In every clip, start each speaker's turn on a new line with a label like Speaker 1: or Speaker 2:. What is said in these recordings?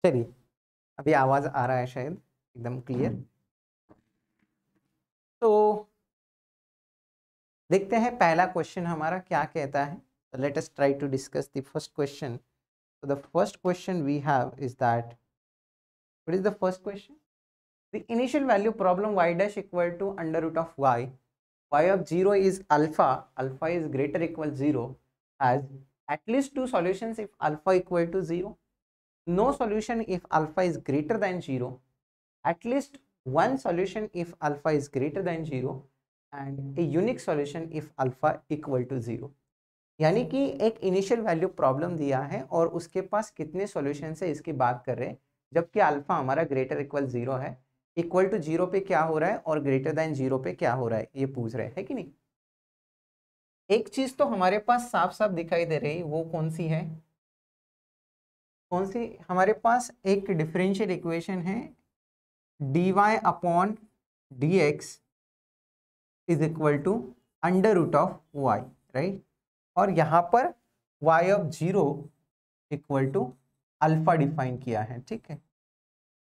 Speaker 1: चलिए, अभी आवाज आ रहा है शायद एकदम क्लियर। तो देखते हैं पहला क्वेश्चन हमारा क्या कहता है। Let us try to discuss the first question. So the first question we have is that, what is the first question? The initial value problem y dash equal to under root of y. Y of 0 is alpha. Alpha is greater equal 0. Has at least two solutions if alpha equal to 0. No solution if alpha is greater than 0. At least one solution if alpha is greater than 0. And a unique solution if alpha equal to 0. यानी कि एक initial value problem दिया है और उसके पास कितने solution है इसकी बात कर रहे हैं, जबकि अल्फा हमारा ग्रेटर इक्वल 0 है, इक्वल टू 0 पे क्या हो रहा है और ग्रेटर देन 0 पे क्या हो रहा है ये पूछ रहे हैं कि नहीं। एक चीज तो हमारे पास साफ साफ दिखाई दे रही, वो कौन सी है? कौन सी? हमारे पास एक डिफरेंशियल इक्वेशन है dy upon dx is equal to under root of y, right. और यहाँ पर y of 0 equal to alpha define किया है, ठीक है।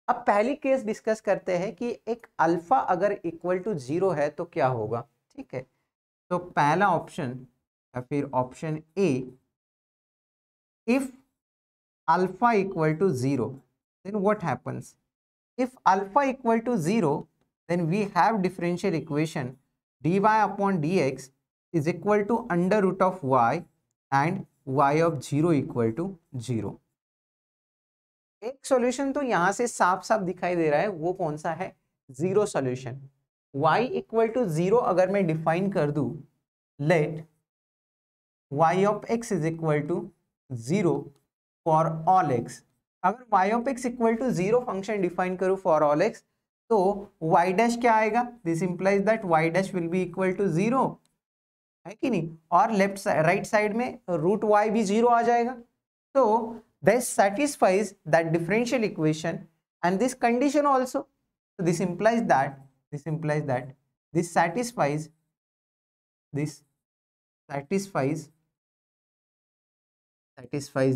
Speaker 1: अब पहली केस डिस्कस करते हैं कि एक अल्फा अगर इक्वल टू 0 है तो क्या होगा, ठीक है। तो पहला ऑप्शन या फिर option A, if alpha equal to 0 then what happens? If alpha equal to 0 then we have differential equation dy upon dx is equal to under root of y and y of 0 equal to 0. एक solution तो यहां से साफ साफ दिखाई दे रहा है, वो कौन सा है? Zero solution. y equal to 0 अगर मैं डिफाइन कर दूं, let y of x is equal to 0 for all x। अगर y of x equal to 0 function define करूं फॉर ऑल x, तो y डैश क्या आएगा? This implies that y dash will be equal to 0, है कि नहीं। और left right side में रूट y भी 0 आ जाएगा। तो this satisfies that differential equation and this condition also. So this implies that this satisfies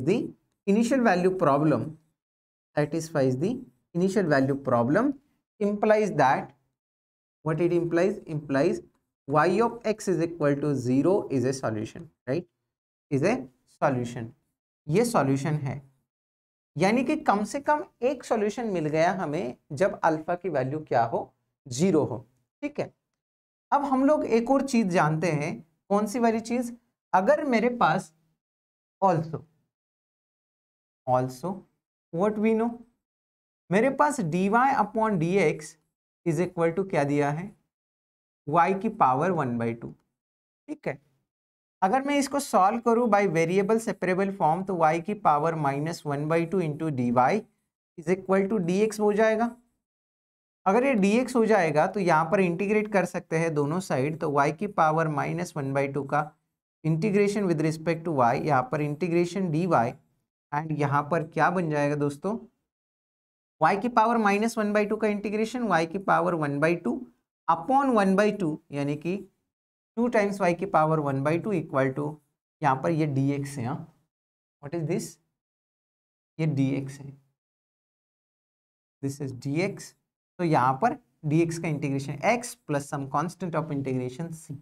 Speaker 1: the initial value problem. Satisfies the initial value problem. Implies that, what it implies? Implies y of x is equal to 0 is a solution, right? Is a solution. ये solution है, यानी कि कम से कम एक solution मिल गया हमें जब alpha की वैल्यू क्या हो? 0 हो, ठीक है। अब हम लोग एक और चीज जानते हैं, कौन सी वाली चीज? अगर मेरे पास ऑल्सो व्हाट वी नो, मेरे पास dy upon dx is equal to क्या दिया है? y की पावर 1/2, ठीक है। अगर मैं इसको सॉल्व करूं बाय वेरिएबल सेपरेबल फॉर्म, तो y की power -1/2 into D Y is equal to dx हो जाएगा। अगर ये dx हो जाएगा तो यहाँ पर इंटीग्रेट कर सकते हैं दोनों साइड, तो y की पावर -1/2 का integration with respect to y, यहाँ पर इंटीग्रेशन dy, एंड यहाँ पर क्या बन जाएगा दोस्तों? y की पावर -1/2 का इंटीग्रेशन y की पावर 1/2 अपॉन 1/2, यानी कि 2 टाइम्स y की पावर 1/2 इक्वल टू, यहाँ पर ये dx है। What is this? ये dx है, दिस इज dx। तो यहाँ पर dx का integration x plus some constant of integration c,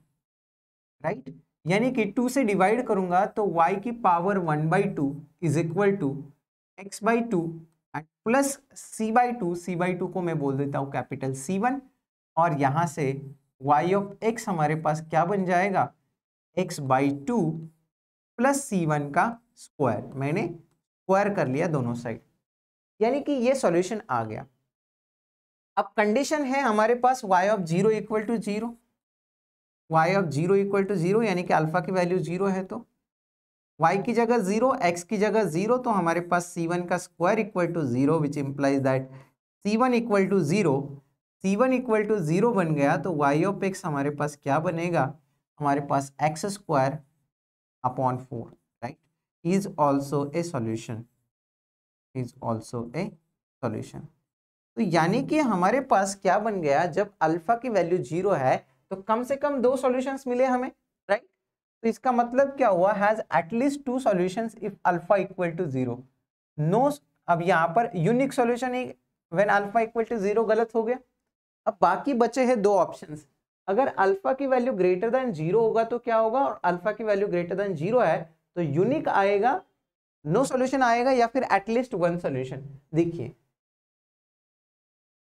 Speaker 1: right. यानी कि 2 से डिवाइड करूंगा तो y की power 1/2 is equal to x/2 and plus c/2 को मैं बोल देता हूँ कैपिटल C1, और यहाँ से y ऑफ x हमारे पास क्या बन जाएगा? x/2 प्लस C1 का स्क्वायर, मैंने स्क्वायर कर लिया दोनों साइड, यानी कि ये सॉल्यूशन आ गया। अब कंडीशन है हमारे पास y of 0 equal to 0, y of 0 equal to 0, यानी कि अल्फा की वैल्यू 0 है, तो y की जगह 0, x की जगह 0, तो हमारे पास C1 का square equal to 0, which implies that C1 equal to 0। C1 equal to 0 बन गया तो y ऑफ x हमारे पास क्या बनेगा? हमारे पास x² upon 4, right, is also a solution, तो यानी कि हमारे पास क्या बन गया? जब अल्फा की वैल्यू 0 है तो कम से कम 2 सॉल्यूशंस मिले हमें, राइट। तो इसका मतलब क्या हुआ? Has at least 2 solutions if alpha equal to 0। No अब यहाँ पर यूनिक सॉल्यूशन है व्हेन अल्फा इक्वल टू 0 गलत हो गया। अब बाकी बचे हैं दो ऑप्शंस। अगर अल्फा की वैल्यू ग्रेटर देन 0 होगा तो क्या होगा, और अल्फा की वैल्यू ग्रेटर देन 0 है तो यूनिक आएगा, नो सॉल्यूशन आएगा, या फिर एटलीस्ट वन सॉल्यूशन। देखिए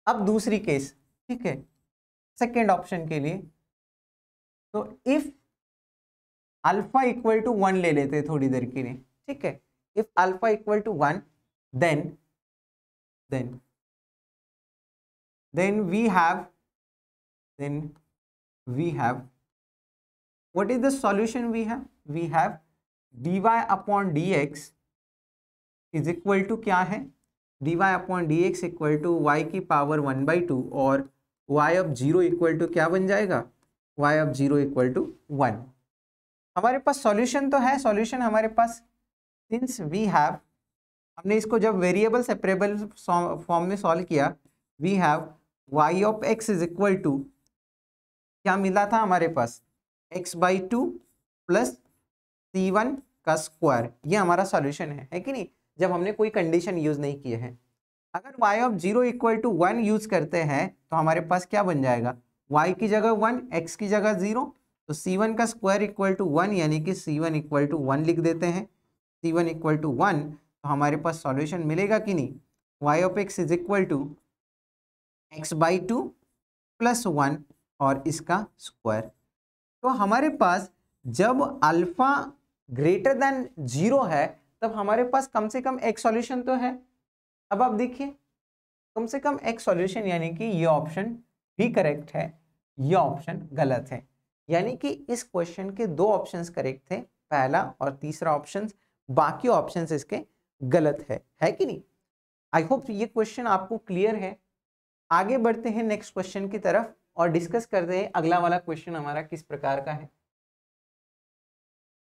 Speaker 1: अब दूसरी केस, ठीक है, सेकेंड ऑप्शन के लिए, तो इफ अल्फा इक्वल टू 1 ले लेते थोड़ी देर के लिए, ठीक है, if alpha equal to 1 then we have what is the solution we have dy upon dx is equal to क्या है, dy upon dx equal to y की पावर 1/2 और y ऑफ 0 इक्वल टू क्या बन जाएगा, y ऑफ 0 इक्वल टू 1। हमारे पास solution तो है, सॉल्यूशन हमारे पास सिंस वी हैव, हमने इसको जब वेरिएबल सेपरेबल फॉर्म में सॉल्व किया, we have y of x is equal to क्या मिला था हमारे पास, x/2 प्लस c1 का स्क्वायर, ये हमारा सॉल्यूशन है कि नहीं, जब हमने कोई कंडीशन यूज नहीं किए हैं। अगर y of 0 equal to 1 use करते हैं तो हमारे पास क्या बन जाएगा, y की जगह 1, x की जगह 0, तो c1 का स्क्वायर इक्वल टू 1, यानी कि c1 इक्वल टू 1 लिख देते हैं। c1 इक्वल टू 1 तो हमारे पास सॉल्यूशन मिलेगा कि नहीं, y of x is equal to x/2 plus 1 और इसका स्क्वायर। तो हमारे पास जब अल्फा ग्रेटर देन 0 है तब हमारे पास कम से कम एक सॉल्यूशन तो है। अब आप देखिए कम से कम एक सॉल्यूशन, यानी कि ये ऑप्शन भी करेक्ट है, ये ऑप्शन गलत है, यानी कि इस क्वेश्चन के दो ऑप्शंस करेक्ट थे, पहला और तीसरा ऑप्शन, बाकी ऑप्शंस इसके गलत है कि नहीं। आई होप ये क्वेश्चन आपको क्लियर है। आगे बढ़ते हैं नेक्स्ट क्वेश्चन की तरफ और डिस्कस करते हैं अगला वाला क्वेश्चन हमारा किस प्रकार का है।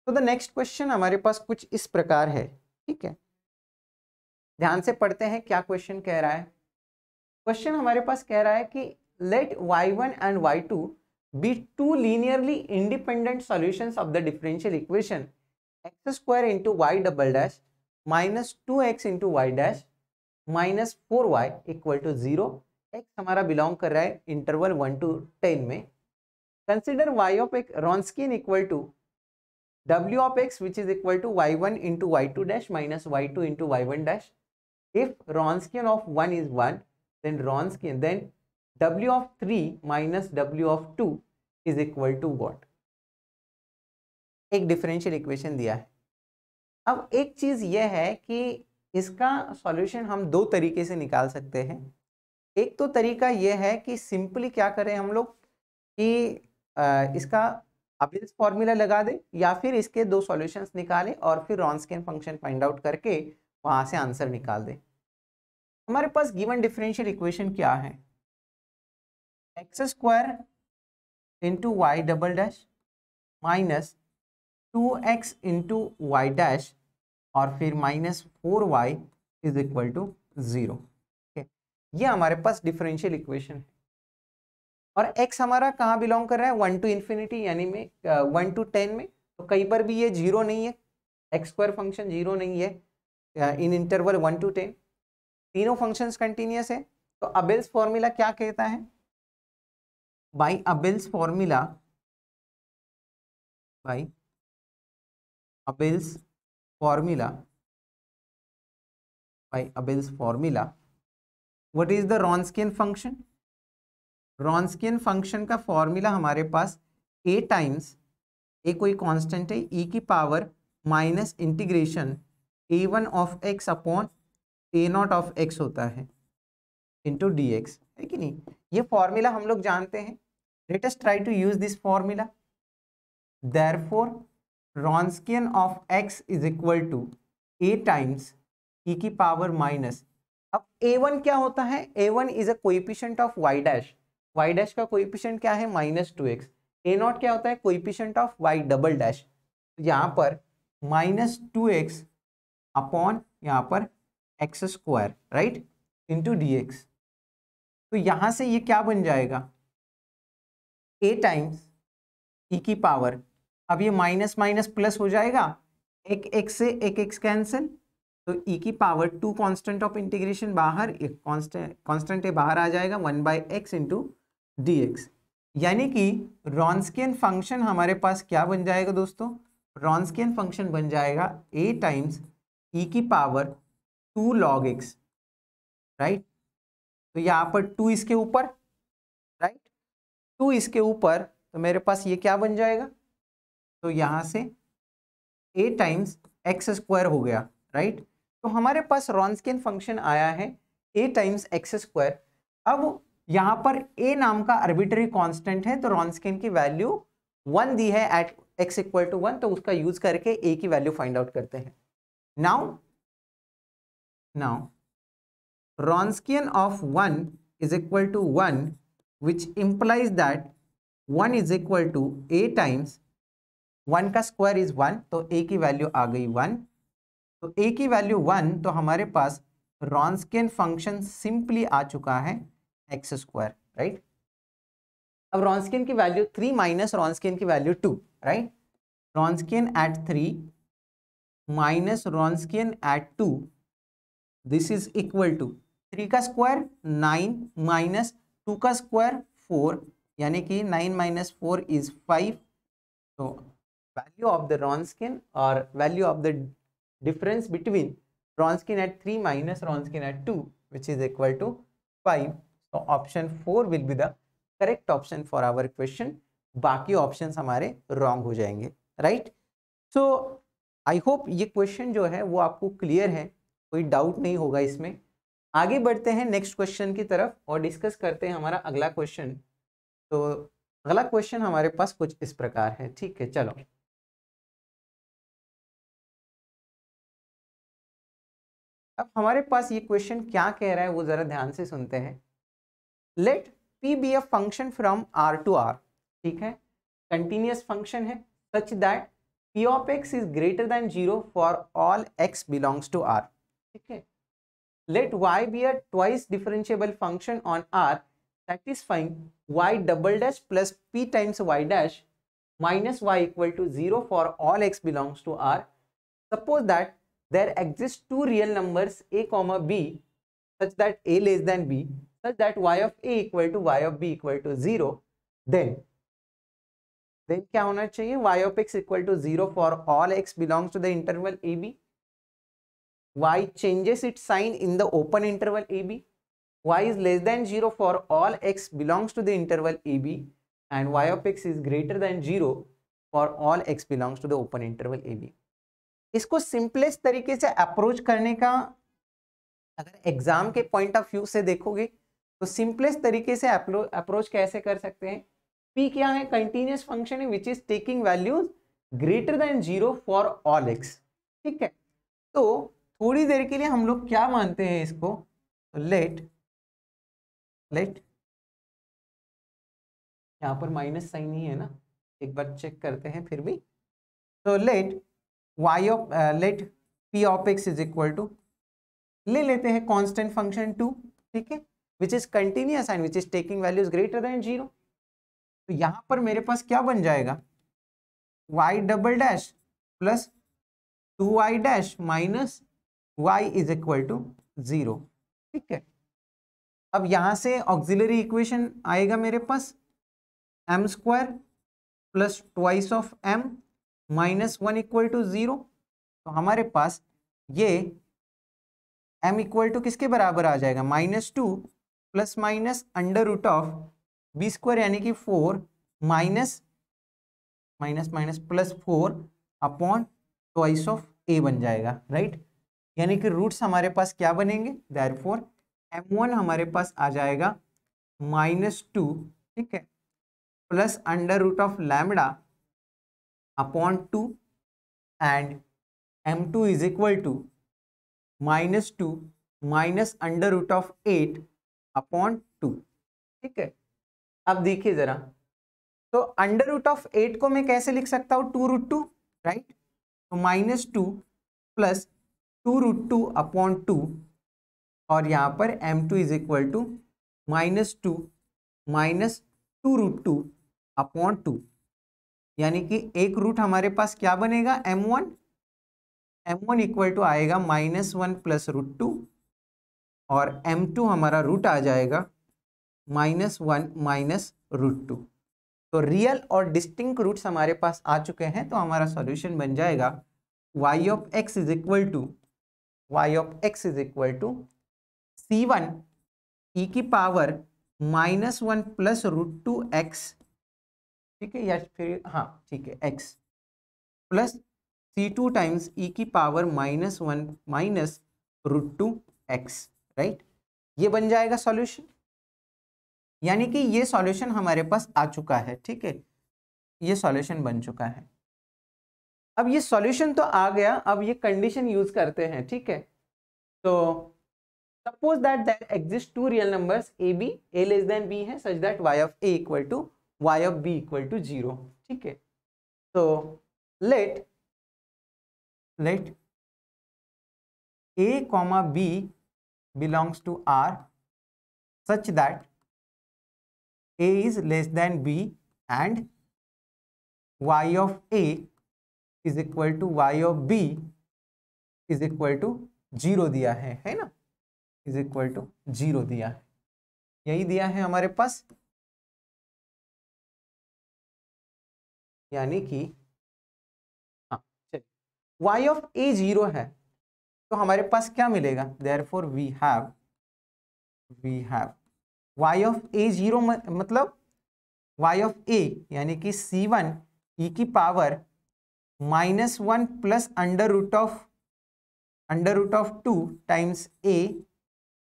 Speaker 1: तो द नेक्स्ट क्वेश्चन हमारे पास कुछ इस प्रकार है, ठीक है, ध्यान से पढ़ते हैं क्या क्वेश्चन कह रहा है। क्वेश्चन हमारे पास कह रहा है कि let y1 and y2 be two linearly independent solutions of the differential equation x² into y double dash minus 2x into y dash minus 4y equal to 0। x हमारा बिलोंग कर रहा है इंटरवल 1 to 10 में। Consider y of x Wronskian equal to w of x which is equal to y1 into y2 dash minus y2 into y1 dash. If Wronskian of 1 is 1, then w of 3 minus w of 2 is equal to what? एक differential equation दिया है। अब एक चीज यह है कि इसका सॉल्यूशन हम दो तरीके से निकाल सकते हैं। एक तो तरीका यह है कि सिंपली क्या करें हम लोग कि इसका अबेल्स फॉर्मूला लगा दे, या फिर इसके दो सॉल्यूशंस निकालें और फिर रॉन्स्कियन फंक्शन फाइंड आउट करके वहां से आंसर निकाल दे। हमारे पास गिवन डिफरेंशियल इक्वेशन क्या है, x² into y double dash minus 2x into y dash और फिर minus 4y is equal to 0। ये हमारे पास डिफरेंशियल इक्वेशन है और x हमारा कहाँ बिलोंग कर रहा है, 1 to इन्फिनिटी यानी में 1 to 10 में, तो कहीं पर भी ये 0 नहीं है, x² फंक्शन 0 नहीं है इन इंटरवल 1 to 10, तीनों फंक्शंस कंटिन्यूअस है। तो अबेल्स फॉर्मूला क्या कहता है, by Abel's formula what is the Wronskian function. Wronskian function का फॉर्मूला हमारे पास a टाइम्स ए कोई कांस्टेंट है e की power minus integration a1 of x upon a0 of x होता है इंटू dx, है कि नहीं। ये फॉर्मूला हम लोग जानते हैं, let us try to use this formula. Therefore Wronskian of x is equal to a times e की पावर माइनस, अब a1 क्या होता है, a1 is a coefficient of y dash, y dash का कोएफिशिएंट क्या है माइनस 2x, a0 क्या होता है coefficient of y double dash, यहाँ पर माइनस 2x अपॉन यहाँ पर x², राइट, इंटू dx। तो यहाँ से ये क्या बन जाएगा, a टाइम्स e की पावर, अब ये माइनस माइनस प्लस हो जाएगा, एक x से एक x कैंसिल, तो ई की पावर 2 कांस्टेंट ऑफ इंटीग्रेशन बाहर, एक कांस्टेंट है बाहर आ जाएगा 1/x इंटू डी एक्स। यानी कि रॉन्स्कियन फंक्शन हमारे पास क्या बन जाएगा दोस्तों, रॉन्स्कियन फंक्शन बन जाएगा a टाइम्स ई की पावर 2 log x, राइट। तो यहाँ पर 2 इसके ऊपर, राइट, 2 इसके ऊपर, तो मेरे पास ये क्या बन जाएगा, तो यहाँ से a टाइम्स एक्स स्क्वायर हो गया, राइट। तो हमारे पास रॉन्स्कियन फंक्शन आया है a टाइम्स एक्स स्क्वायर। अब यहाँ पर a नाम का आर्बिट्ररी कांस्टेंट है, तो रॉन्स्कियन की वैल्यू 1 दी है एट x इक्वल टू 1, तो उसका यूज करके a की वैल्यू फाइंड आउट करते हैं। Now Wronskian of 1 is equal to 1, which implies that 1 is equal to a times 1 का स्क्वायर इज 1, तो a की वैल्यू आ गई 1। तो a की वैल्यू 1, तो हमारे पास रॉन्स्कियन फंक्शन सिंपली आ चुका है एक्स स्क्वायर, राइट। अब रॉन्स्कियन की वैल्यू 3 माइनस रॉन्स्कियन की value 2, right. Wronskian at 3 minus Wronskian at 2, this is equal to 3 का स्क्वायर 9 माइनस 2 का स्क्वायर 4, यानी कि 9 माइनस 4 इज 5। तो वैल्यू ऑफ द रॉन्स्कियन और value of the difference between Wronskian at 3 minus Wronskian at 2 which is equal to 5। तो option 4 will be the correct option for our question. बाकी options हमारे wrong हो जाएंगे, right. So I hope ये question जो है वो आपको क्लियर है, कोई डाउट नहीं होगा इसमें। आगे बढ़ते हैं नेक्स्ट क्वेश्चन की तरफ और डिस्कस करते हैं हमारा अगला क्वेश्चन। तो अगला क्वेश्चन हमारे पास कुछ इस प्रकार है, ठीक है। चलो अब हमारे पास ये क्वेश्चन क्या कह रहा है वो जरा ध्यान से सुनते हैं। Let p be a function from r to r, ठीक है, कंटिन्यूअस फंक्शन है such that p of x is greater than 0 for all x belongs to r, ठीक है। Let y be a twice differentiable function on R satisfying y double dash plus p times y dash minus y equal to 0 for all x belongs to R. Suppose that there exist two real numbers a comma b such that a less than b, such that y of a equal to y of b equal to 0. Then क्या होना चाहिए, y of x equal to 0 for all x belongs to the interval ab. Y changes its sign in the open interval AB. Y is less than 0 for all x belongs to the interval AB, and y of x is greater than 0 for all x belongs to the open interval AB. इसको simplest तरीके से approach करने का अगर exam के point of view से देखोगे तो सिंपलेस्ट तरीके से अप्रोच कैसे कर सकते हैं। P क्या है, कंटिन्यूअस फंक्शन है which is taking values greater than 0 for all x, ठीक है। तो थोड़ी देर के लिए हम लोग क्या मानते हैं इसको, तो लेट यहाँ पर माइनस साइन ही है ना, एक बार चेक करते हैं फिर भी। तो let p of x is equal to, ले लेते हैं कांस्टेंट फंक्शन 2, ठीक है, which is continuous and which is taking values greater than 0। तो यहाँ पर मेरे पास क्या बन जाएगा, y double dash plus 2y dash minus y is equal to 0, ठीक है। अब यहां से ऑक्सिलरी इक्वेशन आएगा मेरे पास m square plus twice of m minus 1 equal to 0। तो हमारे पास ये m इक्वल टू किसके बराबर आ जाएगा, -2 plus minus under root of b square यानी कि 4 minus plus 4 upon twice of a बन जाएगा, राइट। यानी कि रूट्स हमारे पास क्या बनेंगे, देयरफॉर m1 हमारे पास आ जाएगा -2, ठीक है, plus under root of lambda upon 2 and m2 is equal to -2 minus under root of 8 upon 2, ठीक है। अब देखिए जरा, तो अंडर रूट ऑफ 8 को मैं कैसे लिख सकता हूँ, 2√2, राइट। तो -2 प्लस 2√2 अपॉन 2 और यहाँ पर m2 is equal to -2 minus 2√2 upon 2, यानी कि एक रूट हमारे पास क्या बनेगा, m1 m1 इक्वल टू आएगा -1 प्लस √2 और m2 हमारा रूट आ जाएगा -1 माइनस √2। तो रियल और डिस्टिंक्ट रूट्स हमारे पास आ चुके हैं, तो हमारा सॉल्यूशन बन जाएगा y of x is equal to c1 e की पावर -1 प्लस √2x, ठीक है, या फिर हाँ ठीक है x plus c2 times e की पावर -1 माइनस √2x, राइट। ये बन जाएगा सॉल्यूशन, यानी कि ये सॉल्यूशन हमारे पास आ चुका है, ठीक है, ये सॉल्यूशन बन चुका है। अब ये सॉल्यूशन तो आ गया, अब ये कंडीशन यूज करते हैं, ठीक है। तो suppose that there exist two real numbers A B, A less than B है, such that y of a equal to y of b equal to 0, ठीक है। तो let a comma b belongs to R such that a is less than b and y of a is equal to y of b is equal to 0 दिया है ना, is equal to 0 दिया है, यही दिया है हमारे पास। यानी कि हाँ चलिए, y of a 0 है, तो हमारे पास क्या मिलेगा, therefore we have y of a 0 मतलब y of a यानी कि c1 e की power -1 plus under root of 2 times a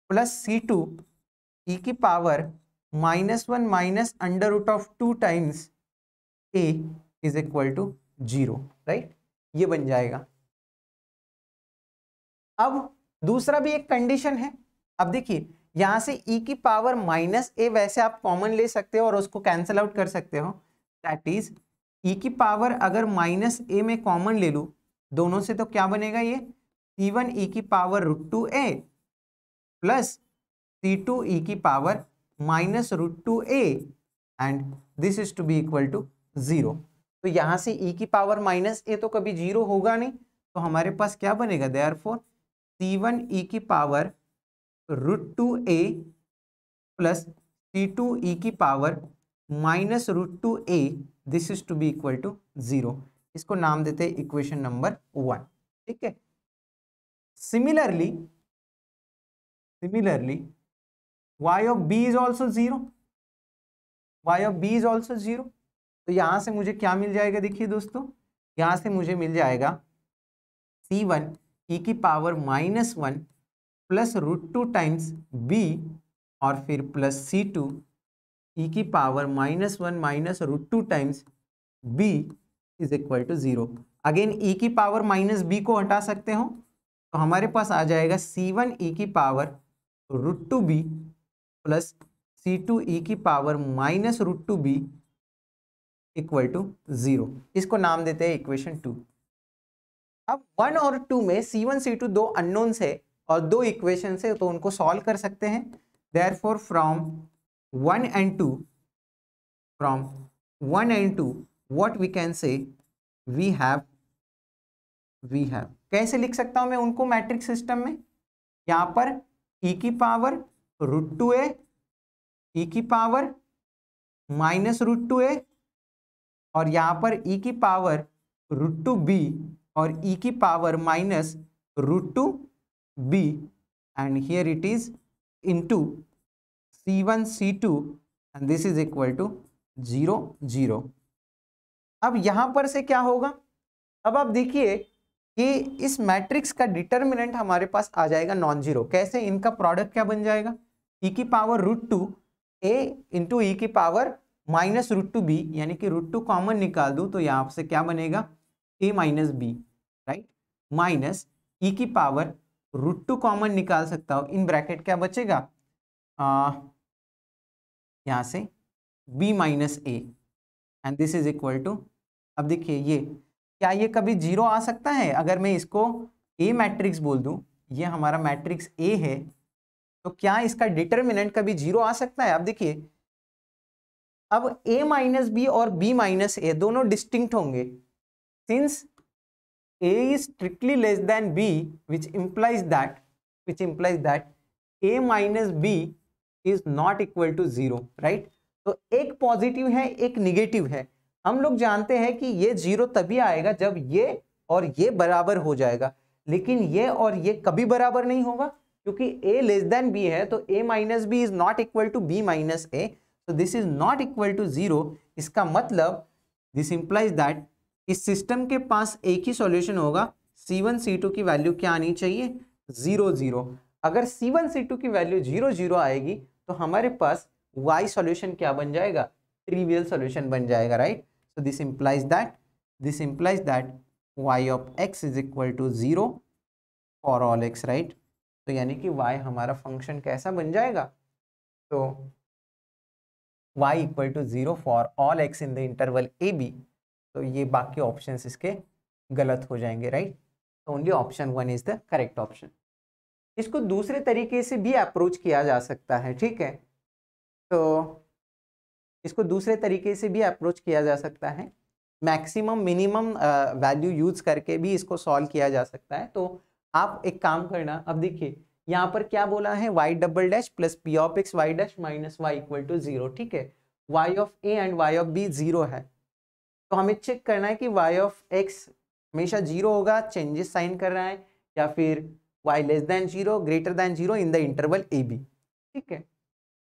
Speaker 1: plus c2 e की power -1 minus under root of 2 times a is equal to 0, right. ये बन जाएगा। अब दूसरा भी एक कंडीशन है। अब देखिए यहां से e की पावर -a वैसे आप कॉमन ले सकते हो और उसको कैंसिल आउट कर सकते हो, दैट इज e की पावर अगर -a में कॉमन ले लूं दोनों से, तो क्या बनेगा, ये c1 e की power √2a plus c2 e की power -√2a and this is to be equal to 0। तो यहां से e की पावर -a तो कभी 0 होगा नहीं, तो हमारे पास क्या बनेगा, देयरफॉर c1 e की power √2a plus c2 e की power -√2a, this is to be equal to 0। इसको नाम देते हैं इक्वेशन नंबर 1, ठीक है। Similarly y of b is also 0, तो यहां से मुझे क्या मिल जाएगा, देखिए दोस्तों, यहां से मुझे मिल जाएगा c1 e की पावर -1 प्लस √2 टाइम्स b और फिर प्लस c2 e की power -1 minus √2 times b is equal to 0। Again e की पावर -b को हटा सकते हो, तो हमारे पास आ जाएगा c1 e की power √2b plus c2 e की पावर -√2b इक्वल टू 0। इसको नाम देते हैं इक्वेशन 2। अब 1 और 2 में c1 c2 दो अननोन्स है और दो इक्वेशन है, तो उनको सॉल्व कर सकते हैं। Therefore from 1 and 2 what we can say, we have कैसे लिख सकता हूं मैं उनको मैट्रिक्स सिस्टम में, यहां पर e की पावर √2a, e की पावर -√2a और यहां पर e की पावर √2b और e की power -√2b and here it is into c1 c2 and this is equal to 0 0। अब यहां पर से क्या होगा, अब आप देखिए कि इस मैट्रिक्स का डिटर्मिनेंट हमारे पास आ जाएगा नॉन जीरो। कैसे, इनका प्रोडक्ट क्या बन जाएगा, e की पावर √2a इंटू e की पावर -√2b, यानी कि √2 कॉमन निकाल दूं तो यहां से क्या बनेगा, a minus b, right, minus e की पावर √2 कॉमन निकाल सकता हूं, इन ब्रैकेट क्या बचेगा, यहां से b minus a and this is equal to, अब देखिए ये क्या, ये कभी 0 आ सकता है, अगर मैं इसको a मैट्रिक्स बोल दूं, ये हमारा मैट्रिक्स a है, तो क्या इसका डिटर्मिनेंट कभी 0 आ सकता है। अब देखिए, अब a माइनस बी और b माइनस ए दोनों डिस्टिंक्ट होंगे, since a is strictly less than b, which implies that a minus b is not equal to 0, right. तो एक पॉजिटिव है एक निगेटिव है। हम लोग जानते हैं कि ये 0 तभी आएगा जब ये और ये बराबर हो जाएगा, लेकिन ये और ये कभी बराबर नहीं होगा क्योंकि a लेस देन b है, तो a minus b is not equal to b minus a, so this is not equal to 0। इसका मतलब दिस इंप्लाइज दैट इस सिस्टम के पास एक ही सॉल्यूशन होगा, C1 C2 की वैल्यू क्या आनी चाहिए, 0 0। अगर C1 C2 की वैल्यू 0 0 आएगी तो हमारे पास y सॉल्यूशन क्या बन जाएगा, ट्रिवियल सॉल्यूशन बन जाएगा, right. So this implies that y of x is equal to 0 for all x, right. तो यानी कि y हमारा फंक्शन कैसा बन जाएगा, तो y equal to 0 for all x in the interval a b। तो ये बाकी ऑप्शंस इसके गलत हो जाएंगे, राइट। तो only option 1 is the correct option. इसको दूसरे तरीके से भी अप्रोच किया जा सकता है, ठीक है। तो इसको दूसरे तरीके से भी अप्रोच किया जा सकता है, मैक्सिमम मिनिमम वैल्यू यूज करके भी इसको सॉल्व किया जा सकता है। तो आप एक काम करना, अब देखिए यहाँ पर क्या बोला है, y double dash plus p of x y dash minus y equal to 0, ठीक है। y of a and y of b 0 है, तो हमें चेक करना है कि y ऑफ x हमेशा 0 होगा, चेंजेस साइन कर रहा है, या फिर y less than 0 greater than 0 in the interval a b, ठीक है।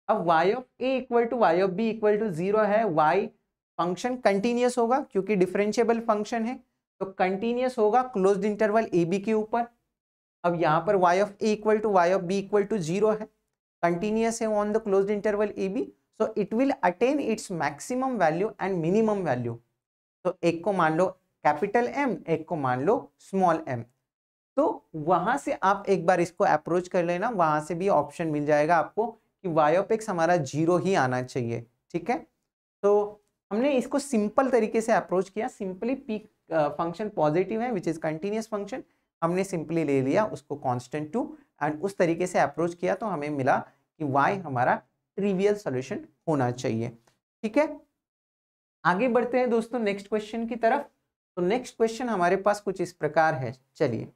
Speaker 1: अब y of a equal to y of b equal to 0 है, y फंक्शन कंटिन्यूअस होगा क्योंकि डिफरेंशिएबल फंक्शन है, तो कंटिन्यूअस होगा क्लोज्ड इंटरवल a b के ऊपर। अब यहाँ पर y of a equal to y of b equal to 0 है, कंटिन्यूअस है on the closed interval a b, so it will attain its maximum value and minimum value. तो एक को मान लो कैपिटल M, एक को मान लो स्मॉल m। तो वहां से आप एक बार इसको अप्रोच कर लेना, वहां से भी ऑप्शन मिल जाएगा आपको कि y ऑफ x हमारा 0 ही आना चाहिए, ठीक है। तो हमने इसको सिंपल तरीके से अप्रोच किया, सिंपली p फंक्शन पॉजिटिव है विच इज कंटिन्यूअस फंक्शन, हमने सिंपली ले लिया उसको कांस्टेंट 2 एंड उस तरीके से अप्रोच किया, तो हमें मिला कि y हमारा ट्रिवियल सॉल्यूशन होना चाहिए, ठीक है। आगे बढ़ते हैं दोस्तों नेक्स्ट क्वेश्चन की तरफ। तो नेक्स्ट क्वेश्चन हमारे पास कुछ इस प्रकार है, चलिए।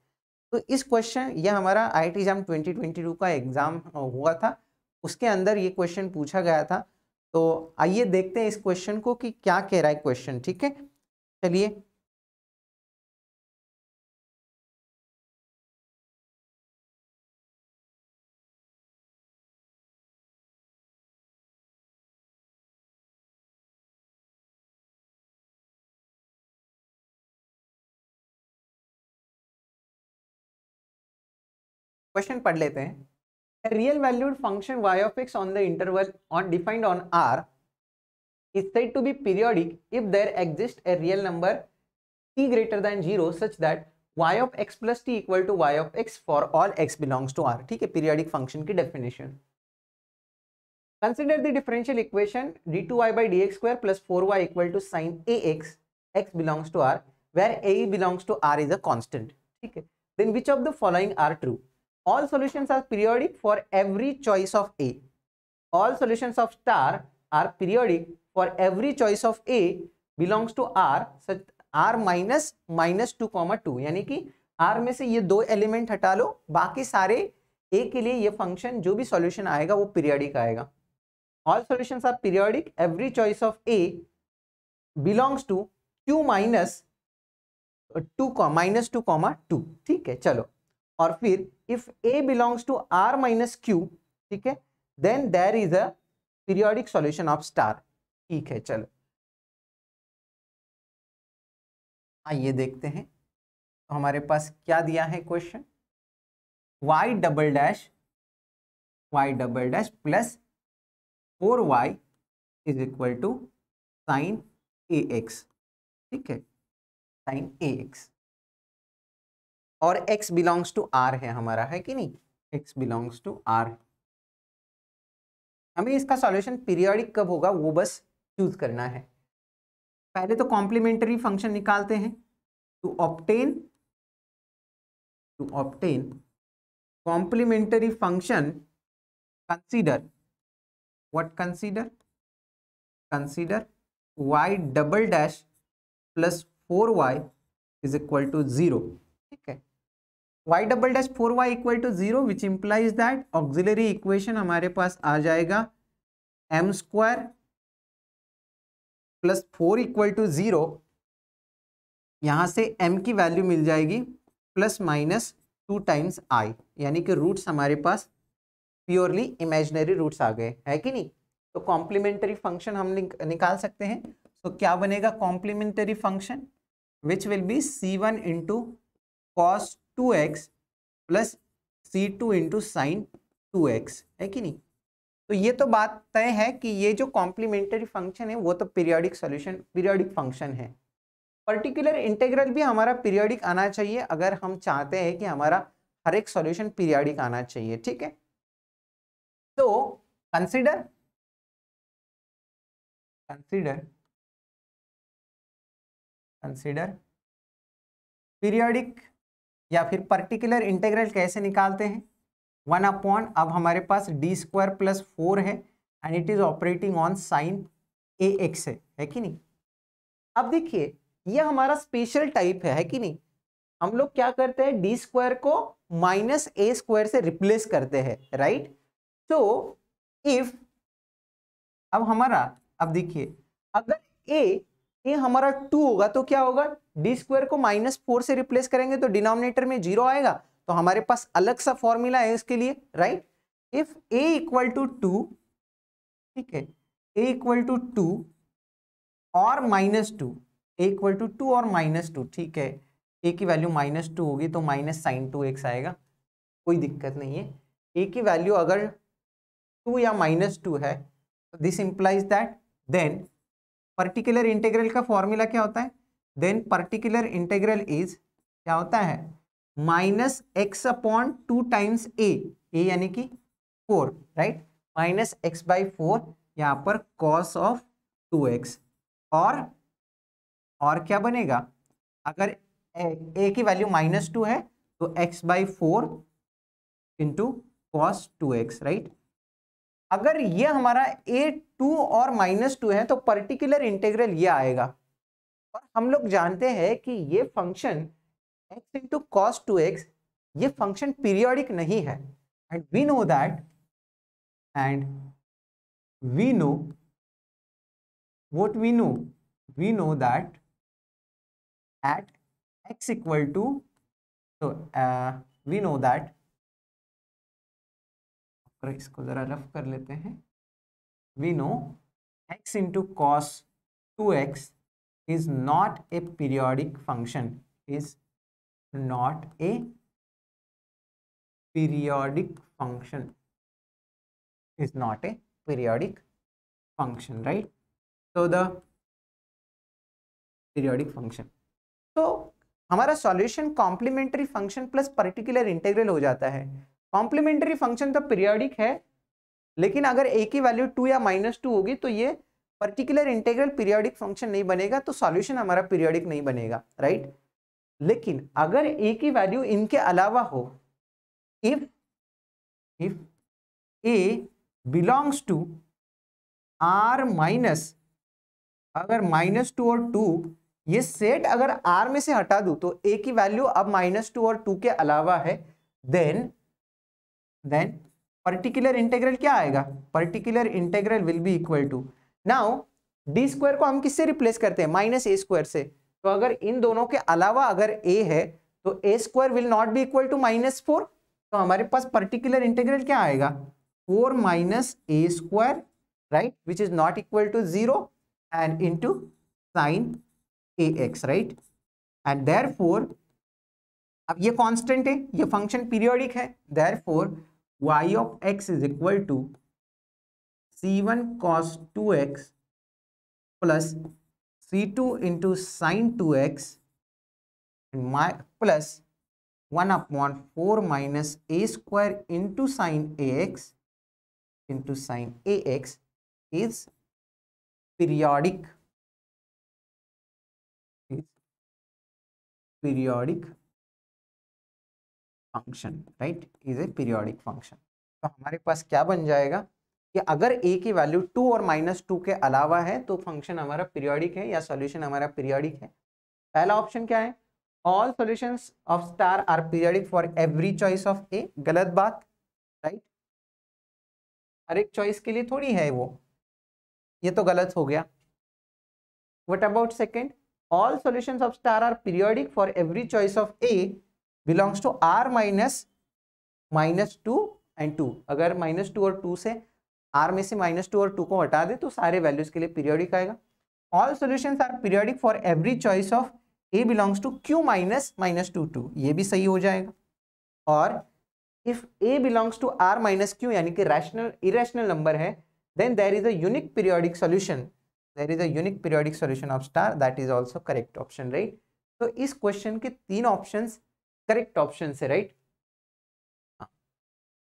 Speaker 1: तो इस क्वेश्चन, यह हमारा IIT एग्जाम 2022 का एग्जाम हुआ था, उसके अंदर ये क्वेश्चन पूछा गया था। तो आइए देखते हैं इस क्वेश्चन को कि क्या कह रहा है क्वेश्चन, ठीक है। चलिए, क्वेश्चन पढ़ लेते हैं। A real valued function y of x on the interval defined on R is said to be periodic if there exists a real number t greater than 0 such that y of x plus t equal to y of x for all x belongs to R, ठीक है। Periodic function की definition, consider the differential equation d2y by dx square plus 4y equal to sin ax, x belongs to R where a belongs to R is a constant, ठीक है। Then which of the following are true? All solutions are periodic for every choice of A. All solutions of star are periodic for every choice of A belongs to R such R minus minus 2 comma 2, यानी कि R में से ये दो element हटा लो, बाकी सारे A के लिए ये फंक्शन जो भी सॉल्यूशन आएगा वो पीरियोडिक आएगा। All solutions are periodic, every choice of A belongs to Q minus 2 comma 2, ठीक है। चलो, और फिर if A belongs to R minus Q, ठीक है, then there is a periodic solution of star, ठीक है। चलो आइए देखते हैं, तो हमारे पास क्या दिया है question, y double dash plus 4y is equal to sine ax, ठीक है, साइन ax, और x बिलोंग्स टू R है हमारा, है कि नहीं, x बिलोंग्स टू R। हमें इसका सॉल्यूशन पीरियोडिक कब होगा वो बस चूज करना है। पहले तो कॉम्प्लीमेंट्री फंक्शन निकालते हैं। To obtain complementary function consider y double dash plus 4y is equal to 0, ठीक है। y double dash 4y equal to 0 which implies that auxiliary equation हमारे पास आ जाएगा m square plus 4 equal to 0, यहां से m की वैल्यू मिल जाएगी प्लस माइनस 2 टाइम्स i, यानी कि रूट्स हमारे पास प्योरली इमेजिनरी रूट्स आ गए, है कि नहीं। तो कॉम्प्लीमेंट्री फंक्शन हम निकाल सकते हैं। तो क्या बनेगा complementary function, which will be c1 into cos 2x plus c2 into sine 2x, है कि नहीं। तो ये तो बात तय है कि ये जो कॉम्प्लीमेंट्री फंक्शन है वो तो पीरियोडिक सॉल्यूशन पीरियोडिक फंक्शन है। पर्टिकुलर इंटीग्रल भी हमारा पीरियोडिक आना चाहिए अगर हम चाहते हैं कि हमारा हर एक सॉल्यूशन पीरियोडिक आना चाहिए, ठीक है। तो कंसीडर पीरियोडिक या फिर पर्टिकुलर इंटीग्रल कैसे निकालते हैं। 1 अपॉन, अब हमारे पास डी स्क्वायर प्लस 4 है and it is operating on sine ax है कि नहीं। अब देखिए ये हमारा स्पेशल टाइप है कि नहीं। हम लोग क्या करते हैं, डी स्क्वायर को माइनस ए स्क्वायर से रिप्लेस करते हैं, राइट। तो इफ अब हमारा, अब देखिए अगर ए हमारा 2 होगा तो क्या होगा, डी स्क्वायर को -4 से रिप्लेस करेंगे तो डिनोमिनेटर में 0 आएगा, तो हमारे पास अलग सा फॉर्मूला है इसके लिए, right. If a equal to 2, ठीक है, a इक्वल टू 2 और -2, a इक्वल टू 2 और -2, ठीक है, a की वैल्यू -2 होगी तो माइनस साइन 2x आएगा, कोई दिक्कत नहीं है। a की वैल्यू अगर 2 या -2 है, this implies that then particular integral का फॉर्मूला क्या होता है, देन पर्टिकुलर इंटीग्रल इज क्या होता है, माइनस एक्स अपॉन 2 टाइम्स ए यानी कि 4, राइट, माइनस एक्स बाई 4 यहाँ पर कॉस ऑफ 2x, और क्या बनेगा, अगर a की वैल्यू -2 है तो x by 4 into cos 2x, right. अगर ये हमारा a2 और -2 है तो पर्टिकुलर इंटीग्रल ये आएगा, और हम लोग जानते हैं कि ये function x into cos 2x ये फंक्शन पीरियोडिक नहीं है, and we know that, what we know that at x equal to, so we know that, इसको जरा रफ कर लेते हैं, we know x into cos 2x is not a periodic function, is not a periodic function, is not a periodic function, right. So the periodic function, तो हमारा solution complementary function plus particular integral हो जाता है। Complementary function तो periodic है, लेकिन अगर a की वैल्यू 2 या -2 होगी तो ये पर्टिकुलर इंटीग्रल पीरियोडिक फंक्शन नहीं बनेगा, तो सॉल्यूशन हमारा पीरियोडिक नहीं बनेगा, राइट। लेकिन अगर a की वैल्यू इनके अलावा हो, if a belongs to r minus, अगर -2 और 2 ये सेट अगर r में से हटा दूं तो a की वैल्यू अब -2 और 2 के अलावा है, देन पर्टिकुलर इंटीग्रल क्या आएगा, particular integral will be equal to, now D square को हम किससे रिप्लेस करते हैं, -a स्क्वायर से, तो अगर इन दोनों के अलावा अगर a है तो a square will not be equal to -4, तो हमारे पास पर्टिकुलर इंटीग्रल क्या आएगा, 4 minus a square, right, which is not equal to 0 and into sin ax, right, and therefore अब ये कांस्टेंट है, ये फंक्शन पीरियोडिक है, therefore y of x is equal to c1 cos 2x plus c2 into sin 2x and plus 1 upon 4 minus a square into sin ax is periodic function, right, is a periodic function. तो हमारे पास क्या बन जाएगा कि अगर a की value 2 और -2 के अलावा है तो फंक्शन हमारा पीरियोडिक है या सॉल्यूशन हमारा पीरियोडिक है। पहला ऑप्शन क्या है, all solutions of star are periodic for every choice of A, गलत बात, राइट? हर एक चॉइस के लिए थोड़ी है वो, ये तो गलत हो गया। What about second? All solutions of star are periodic for every choice of a belongs to R minus two and two. अगर -2 और 2 से आर में से -2 और 2 को हटा दे तो सारे वैल्यूज के लिए पीरियोडिक आएगा। All solutions are periodic for every choice of a belongs to Q -2 2, ये भी सही हो जाएगा। और if a belongs to R minus Q यानी कि रैशनल इरेशनल नंबर है, then there is a unique periodic solution, there is a unique periodic solution of star, that is also correct option, right? तो इस question के 3 options correct option है, right?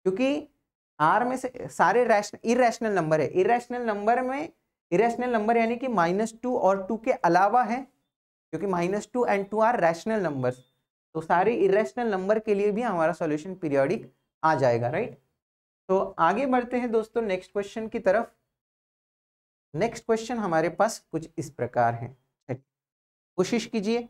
Speaker 1: क्योंकि are में से सारे इरेशनल नंबर है, इरेशनल नंबर में इरेशनल नंबर यानी कि -2 और 2 के अलावा है, क्योंकि -2 एंड 2 आर रैशनल नंबर्स, तो सारे इरेशनल नंबर के लिए भी हमारा सॉल्यूशन पीरियोडिक आ जाएगा, राइट? तो आगे बढ़ते हैं दोस्तों नेक्स्ट क्वेश्चन की तरफ। नेक्स्ट क्वेश्चन हमारे पास कुछ इस प्रकार है, कोशिश कीजिए।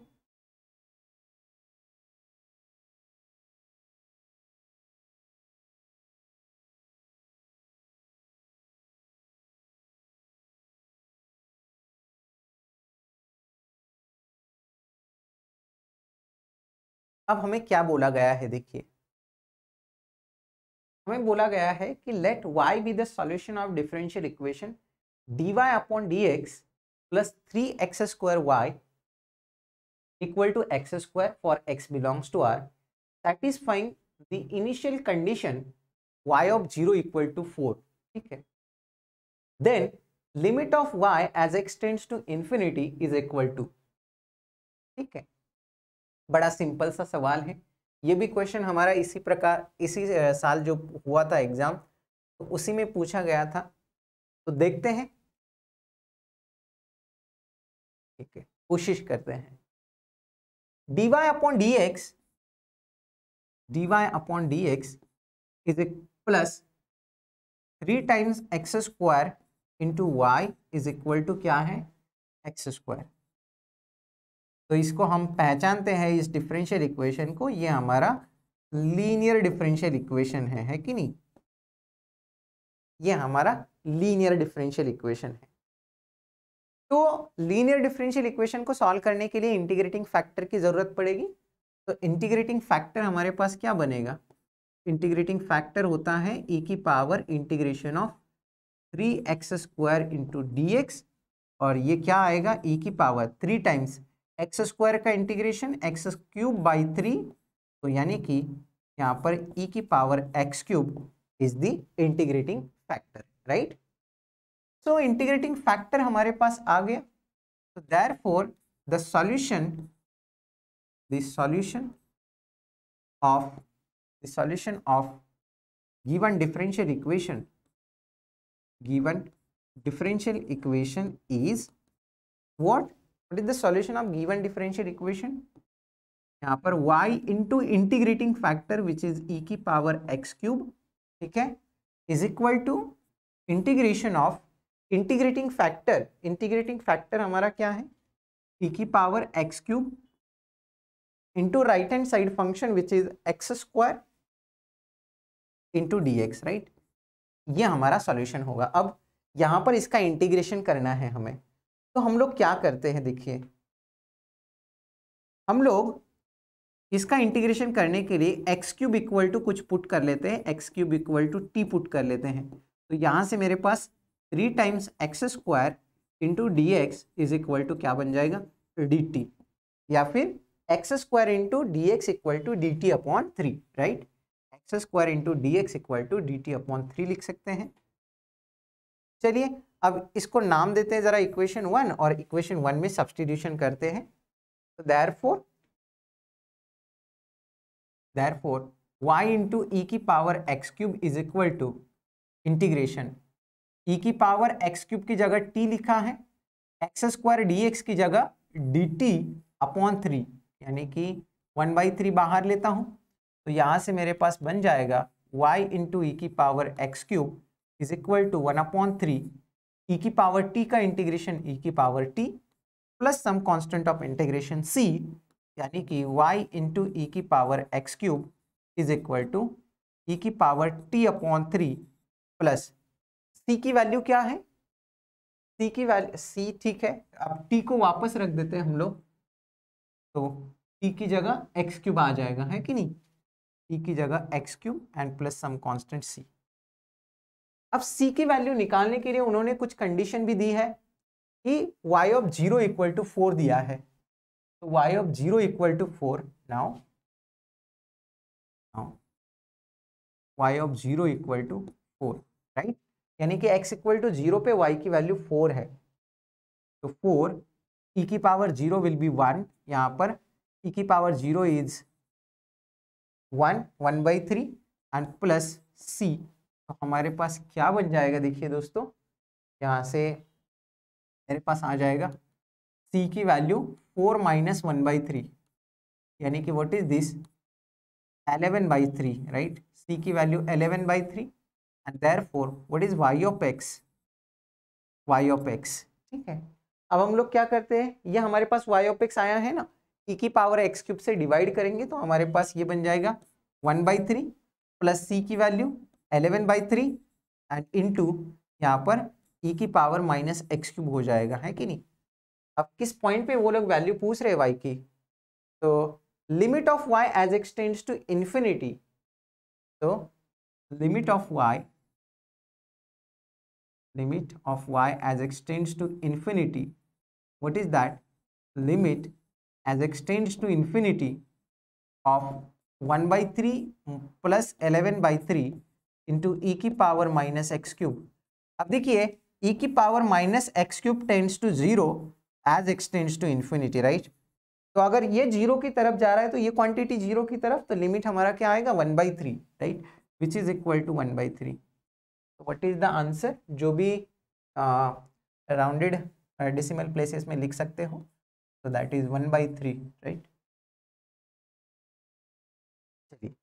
Speaker 1: अब हमें क्या बोला गया है, देखिए हमें बोला गया है कि let y be the solution of differential equation dy upon dx plus 3x² y equal to x² for x belongs to r, satisfying the initial condition y of 0 equal to 4, ठीक है? Then limit of y as x tends to infinity is equal to, ठीक है? बड़ा simple सा सवाल है, ये भी क्वेश्चन हमारा इसी प्रकार इसी साल जो हुआ था एग्जाम, तो उसी में पूछा गया था, तो देखते हैं, ठीक है, कोशिश करते हैं। dy upon dx is plus 3 times x² into y is equal to क्या है, x²। तो इसको हम पहचानते हैं, इस डिफरेंशियल इक्वेशन को, ये हमारा लीनियर डिफरेंशियल इक्वेशन है कि नहीं? ये हमारा लीनियर डिफरेंशियल इक्वेशन है। तो लीनियर डिफरेंशियल इक्वेशन को सॉल्व करने के लिए इंटीग्रेटिंग फैक्टर की जरूरत पड़ेगी। तो इंटीग्रेटिंग फैक्टर हमारे पास क्या बनेगा? इंटीग्रेटिंग फैक्टर होता है e की power integration of 3x² into dx, और ये क्या आएगा, e की पावर 3 टाइम्स x² का इंटीग्रेशन x³ बाई 3, तो यानी कि यहाँ पर e की power x³ is the integrating factor, right? So integrating factor हमारे पास आ गया, तो therefore the solution of given differential equation is what is the solution of given differential equation? यहाँ पर y into integrating factor which is e की power x³, ठीक है, is equal to integration of integrating factor हमारा क्या है, e की power x³ into right hand side function which is x² into dx, right? ये हमारा सॉल्यूशन होगा। अब यहाँ पर इसका इंटीग्रेशन करना है हमें, तो हम लोग क्या करते हैं, देखिए हम लोग इसका इंटीग्रेशन करने के लिए x³ इक्वल टू कुछ पुट कर लेते हैं, x³ equal to t put कर लेते हैं। तो यहाँ से मेरे पास 3 times x² into dx is equal to क्या बन जाएगा, dt, या फिर x² into dx equal to dt upon 3, right? x² into dx equal to dt upon 3 लिख सकते हैं। चलिए अब इसको नाम देते हैं जरा इक्वेशन 1, और इक्वेशन 1 में सब्स्टिट्यूशन करते हैं। तो देयरफॉर y इंटू e की power x³ is equal to integration e की पावर x³ की जगह t लिखा है, x² dx की जगह dt अपॉन 3, यानी कि 1/3 बाहर लेता हूं, तो यहां से मेरे पास बन जाएगा y इंटू e की power x³ is equal to 1/3 e की पावर t का इंटीग्रेशन e की power t plus some constant of integration c यानी कि y इंटू ई की power X cube is equal to ई की power t upon 3 plus c की value क्या है, c की वैल्यू c, ठीक है। अब t को वापस रख देते हैं हम लोग, तो t की जगह एक्स क्यूब आ जाएगा, है कि नहीं, t की जगह x cube and plus some constant c। अब c की वैल्यू निकालने के लिए उन्होंने कुछ कंडीशन भी दी है कि y ऑफ 0 इक्वल टू 4 दिया है, तो y of 0 equal to 4, now y of 0 equal to 4, right, यानी कि x इक्वल टू 0 पे y की वैल्यू 4 है, तो 4 e की पावर 0 विल बी 1, यहाँ पर e की power 0 is 1/3 and plus c, तो हमारे पास क्या बन जाएगा, देखिए दोस्तों, यहाँ से मेरे पास आ जाएगा c की वैल्यू 4 माइनस 1/3, यानी कि what is this 11/3, right, c की value 11/3 and therefore what is y of x, ठीक है। अब हम लोग क्या करते हैं, ये हमारे पास y ऑफ x आया है ना, e की पावर एक्स क्यूब से डिवाइड करेंगे तो हमारे पास ये बन जाएगा 1/3 प्लस c की वैल्यू 11/3 एंड इनटू यहाँ पर e की पावर माइनस एक्स क्यूब हो जाएगा, है कि नहीं। अब किस पॉइंट पे वो लोग वैल्यू पूछ रहे हैं y की, तो limit of y as x tends to infinity, तो limit of y as x tends to infinity, what is that, limit as x tends to infinity of 1/3 plus 11/3 into e की power minus x cube. अब देखिए e की power minus x cube tends to 0 as x tends to infinity, right, तो अगर ये 0 की तरफ जा रहा है तो ये क्वांटिटी 0 की तरफ, तो लिमिट हमारा क्या आएगा 1/3, right, which is equal to 1/3। What is the answer, जो भी राउंडेड डेसिमल प्लेसेस में लिख सकते हो, तो दैट इज 1/3, राइट। चलिए,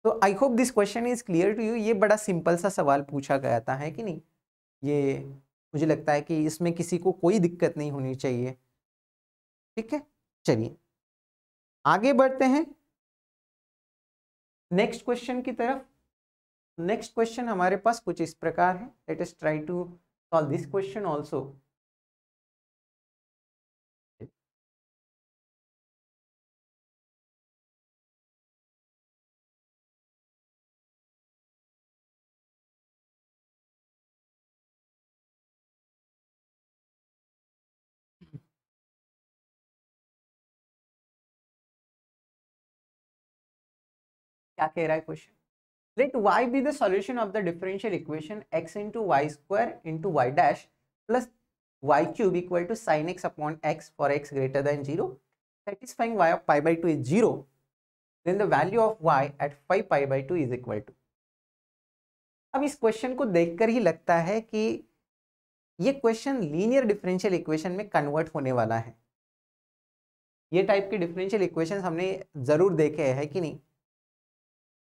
Speaker 1: तो I hope this question is clear to you. ये बड़ा सिंपल सा सवाल पूछा गया था, है कि नहीं, ये मुझे लगता है कि इसमें किसी को कोई दिक्कत नहीं होनी चाहिए, ठीक है। चलिए आगे बढ़ते हैं नेक्स्ट क्वेश्चन की तरफ। नेक्स्ट क्वेश्चन हमारे पास कुछ इस प्रकार है, let us try to solve this question also. क्या कह रहा है question, let y be the solution of the differential equation x into y square into y dash plus y cube equal to sin x upon x for x greater than 0, satisfying y of pi by 2 is 0, then the value of y at 5 pi by 2 is equal to। अब इस question को देखकर ही लगता है कि ये question linear differential equation में convert होने वाला है। ये टाइप के डिफरेंशियल इक्वेशंस हमने जरूर देखे हैं कि नहीं,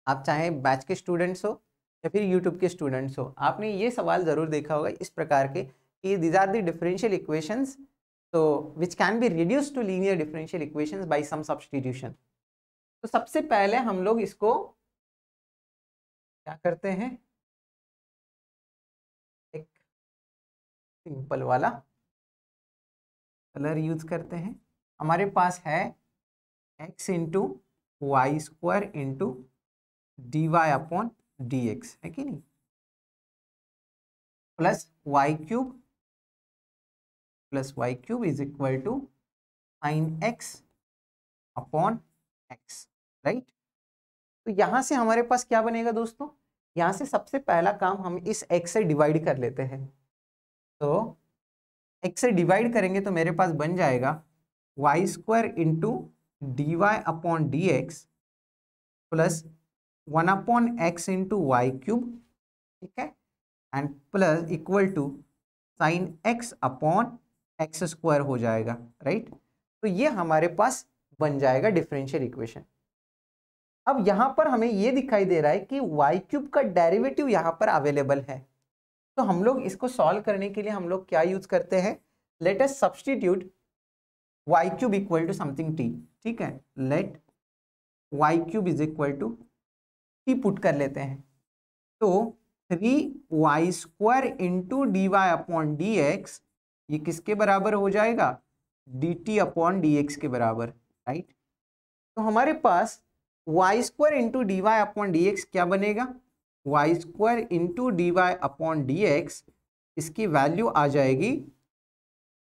Speaker 1: आप चाहे बैच के स्टूडेंट्स हो या फिर यूट्यूब के स्टूडेंट्स हो, आपने ये सवाल ज़रूर देखा होगा इस प्रकार के कि these are the differential equations तो which can be reduce to linear differential equations by some substitution. तो सबसे पहले हम लोग इसको क्या करते हैं, एक सिंपल वाला कलर यूज करते हैं। हमारे पास है x into y square into dy upon dx, है कि नहीं, plus y cube is equal to sine x upon x, right. तो यहां से हमारे पास क्या बनेगा दोस्तों, यहां से सबसे पहला काम हम इस x से डिवाइड कर लेते हैं, तो x से डिवाइड करेंगे तो मेरे पास बन जाएगा y square into D Y upon D x plus 1 upon x into y cube, ठीक है, and plus equal to sine x upon x square हो जाएगा, राइट। तो ये हमारे पास बन जाएगा डिफरेंशियल इक्वेशन। अब यहाँ पर हमें ये दिखाई दे रहा है कि वाई क्यूब का डेरिवेटिव यहाँ पर अवेलेबल है, तो हम लोग इसको सॉल्व करने के लिए हम लोग क्या यूज करते हैं, let us substitute y cube equal to something t. ठीक है, let y cube is equal to t put कर लेते हैं, तो 3y² into D Y upon D x, ये किसके बराबर हो जाएगा, d T upon D x के बराबर, राइट। तो हमारे पास y² into D Y upon D x क्या बनेगा, y² into D Y upon D x, इसकी वैल्यू आ जाएगी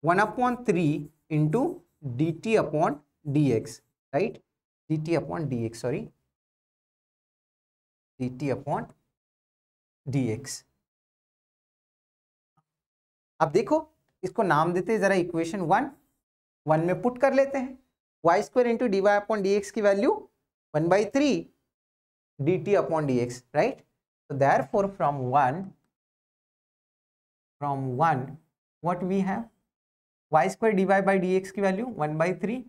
Speaker 1: 1/3 into D T upon D X, right, D T upon D x, sorry, D T upon D x. अब देखो इसको नाम देते हैं जरा, इक्वेशन 1 में पुट कर लेते हैं, y² into D Y upon D X की value 1/3 D T upon D X, right. So therefore from 1 what we have, y² dy by dx की value 1/3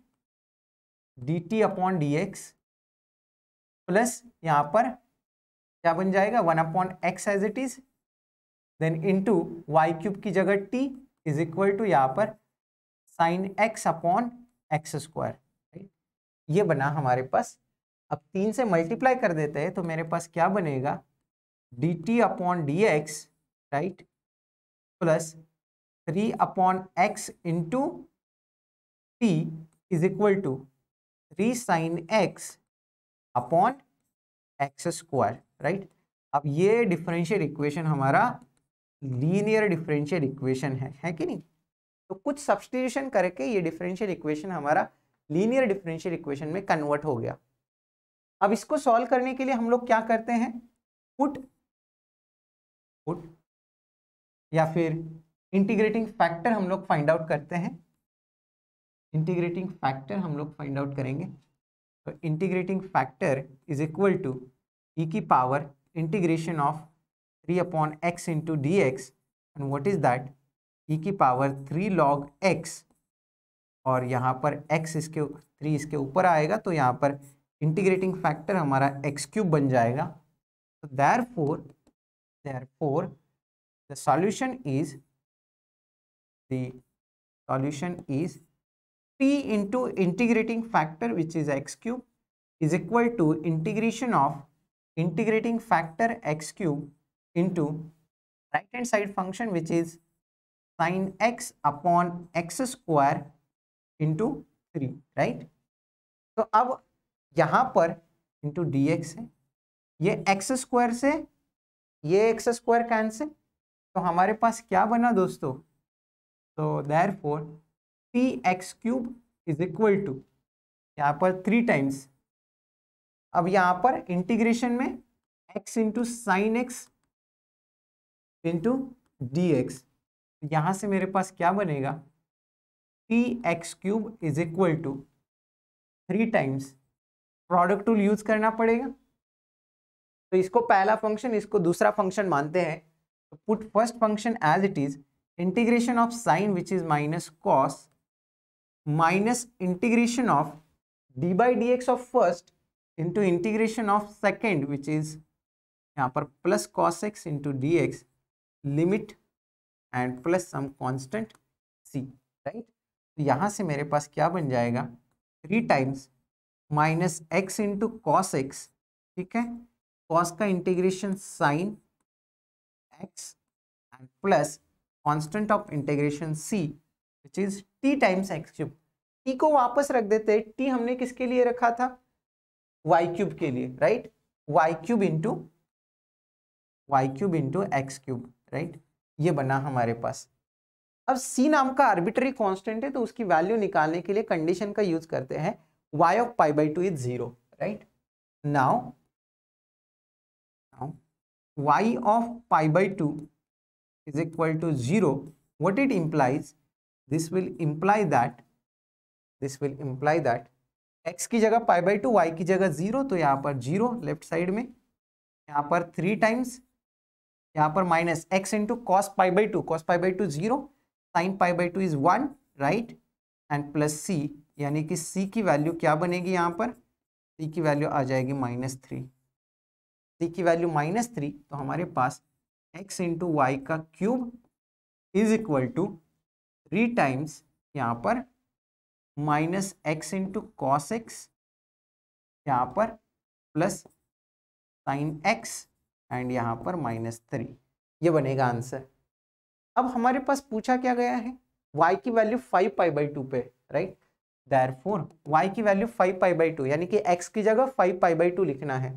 Speaker 1: dt upon dx plus यहाँ पर क्या बन जाएगा 1/x as it is, then into y³ की जगह t is equal to यहाँ पर sin x अपॉन x², राइट। ये बना हमारे पास। अब 3 से मल्टीप्लाई कर देते हैं तो मेरे पास क्या बनेगा, dt upon dx, right, plus 3/x into t is equal to 3 sin x अपॉन x², राइट। अब ये डिफरेंशियल इक्वेशन हमारा लीनियर डिफरेंशियल इक्वेशन है कि नहीं। तो कुछ सब्स्टिट्यूशन करके ये डिफरेंशियल इक्वेशन हमारा लीनियर डिफरेंशियल इक्वेशन में कन्वर्ट हो गया। अब इसको सॉल्व करने के लिए हम लोग क्या करते हैं, पुट या फिर इंटीग्रेटिंग फैक्टर हम लोग फाइंड आउट करते हैं। इंटीग्रेटिंग फैक्टर हम लोग फाइंड आउट करेंगे, तो integrating factor is equal to e की power integration of 3/x into d x, and what is that, e की पावर 3 log x, और यहाँ पर x इसके 3 इसके ऊपर आएगा तो यहाँ पर इंटीग्रेटिंग फैक्टर हमारा x³ बन जाएगा। तो therefore the solution is t into integrating factor which is x³ is equal to integration of integrating factor x³ into right hand side function which is sin x upon x² into 3, right। तो अब यहाँ पर into dx है, ये x² से ये x² cancel, तो हमारे पास क्या बना दोस्तों, तो therefore px³ is equal to यहाँ पर 3 टाइम्स, अब यहाँ पर इंटीग्रेशन में x into sine x into d x, यहाँ से मेरे पास क्या बनेगा, px³ is equal to 3 times, product tool use करना पड़ेगा। तो इसको पहला फंक्शन, इसको दूसरा फंक्शन मानते हैं, तो put first function as it is integration of sine which is minus cos minus integration of d by d x of first into integration of second which is यहाँ पर plus cos x into d x limit and plus some constant c, right. तो यहाँ से मेरे पास क्या बन जाएगा, 3 times minus x into cos x, ठीक है, कॉस का integration sine x and plus constant of integration c which is t times x³। t को वापस रख देते हैं, t हमने किसके लिए रखा था, y³ के लिए, right, y³ into x³, right. ये बना हमारे पास। अब c नाम का आर्बिट्ररी कांस्टेंट है, तो उसकी वैल्यू निकालने के लिए कंडीशन का यूज करते हैं y of π/2 is 0, right. Now y of π/2 is equal to 0, what it implies, this will imply that x की जगह π/2 y की जगह 0, तो यहाँ पर 0 लेफ्ट साइड में, यहाँ पर 3 टाइम्स, यहाँ पर minus x into cos π/2 0, sine π/2 is 1, right, and plus c, यानी कि c की वैल्यू क्या बनेगी, यहाँ पर c की वैल्यू आ जाएगी -3, c की वैल्यू -3, तो हमारे पास x इंटू वाई का cube is equal to 3 times यहाँ पर minus x into cos x, यहाँ पर प्लस साइन एक्स एंड यहाँ पर -3, ये बनेगा आंसर। अब हमारे पास पूछा क्या गया है, y की वैल्यू 5π/2 पे, राइट। देयरफॉर y की वैल्यू 5π/2 यानी कि x की जगह 5π/2 लिखना है,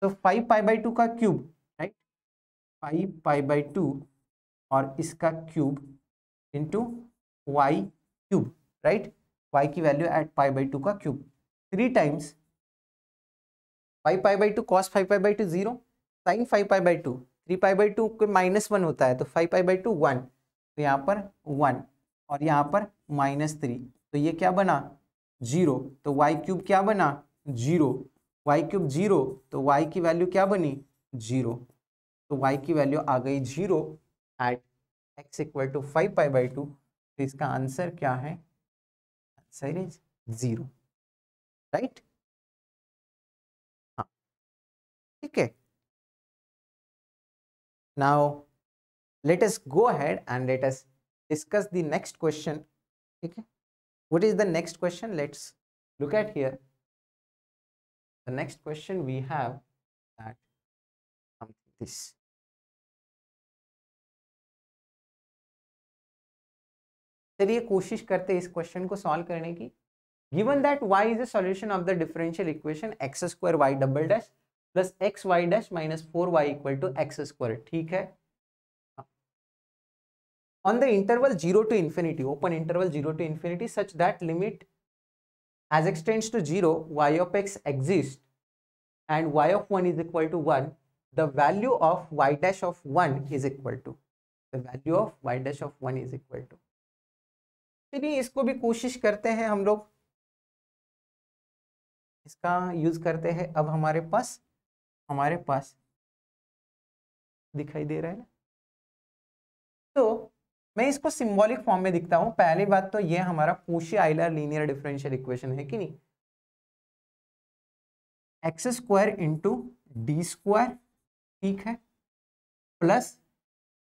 Speaker 1: तो 5π/2 का क्यूब, राइट, 5π/2 और इसका cube into y cube, right, y की वैल्यू एट π/2 का क्यूब, 3 टाइम्स 5π/2 cos 5π/2 0, sin 5π/2 3π/2 को -1 होता है तो 5π/2 1, तो यहाँ पर 1 और यहाँ पर -3, तो ये क्या बना 0, तो y क्यूब क्या बना 0, y क्यूब 0, तो y की वैल्यू क्या बनी 0, तो y की वैल्यू आ गई 0 एट x इक्वल टू 5π/2, तो इसका आंसर क्या है, आंसर इज 0, राइट। हाँ ठीक है। Now let us go ahead and let us discuss the next question. Okay, what is the next question? Let's look at here. The next question we have that this. चलिए कोशिश करते हैं इस question को solve करने की। Given that y is a solution of the differential equation x square y double dash plus x y dash minus 4y equal to x square, ठीक है। On the interval 0 to infinity, open interval 0 to infinity, such that limit as x tends to 0, y of x exists and y of 1 is equal to 1, the value of y dash of 1 is equal to, the value of y dash of 1 is equal to। चलिए इसको भी कोशिश करते हैं हम लोग, इसका use करते हैं। अब हमारे पास दिखाई दे रहा है ना, तो मैं इसको सिंबॉलिक फॉर्म में दिखता हूं। पहली बात तो ये हमारा कोशी-आइलर लीनियर डिफरेंशियल इक्वेशन है कि नहीं, x square into d square, ठीक है, plus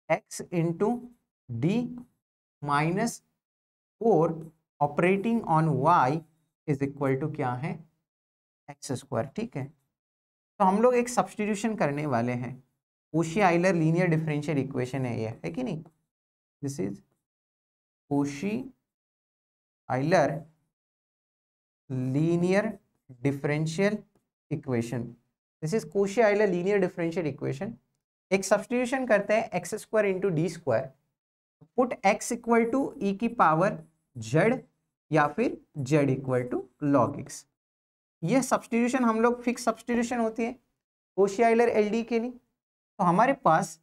Speaker 1: x into d minus 4 operating on y is equal to क्या है, एक्स स्क्वायर, ठीक है। तो हम लोग एक सब्स्टिट्यूशन करने वाले हैं, कोशी-आइलर लीनियर डिफरेंशियल इक्वेशन है ये, है कि नहीं, this is Cauchy Euler linear differential equation, this is Cauchy Euler linear differential equation. एक सब्स्टिट्यूशन करते हैं x square into d square, put x equal to ई की पावर जेड या फिर z equal to log x. ये सब्स्टिट्यूशन हम लोग फिक्स सब्स्टिट्यूशन होती है कोशी-आइलर एलडी के लिए। तो हमारे पास